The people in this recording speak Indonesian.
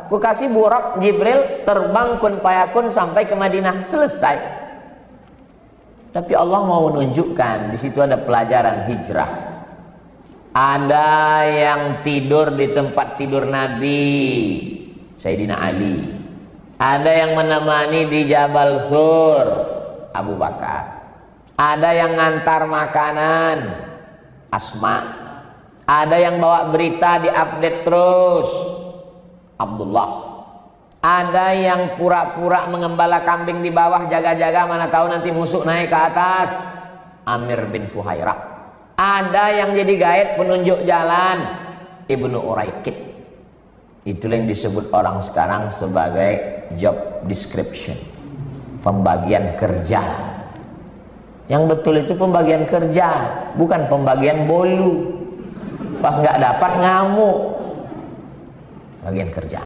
ku kasih Burak Jibril terbang kun fayakun sampai ke Madinah, selesai. Tapi Allah mau menunjukkan di situ ada pelajaran hijrah. Ada yang tidur di tempat tidur Nabi, Sayyidina Ali. Ada yang menemani di Jabal Sur, Abu Bakar. Ada yang ngantar makanan, Asma. Ada yang bawa berita di-update terus, Abdullah. Ada yang pura-pura mengembala kambing di bawah, jaga-jaga mana tahu nanti musuh naik ke atas, Amir bin Fuhairah. Ada yang jadi guide penunjuk jalan, Ibnu Uraikid. Itulah yang disebut orang sekarang sebagai job description, pembagian kerja. Yang betul itu pembagian kerja, bukan pembagian bolu. Pas nggak dapat ngamuk. Bagian kerja.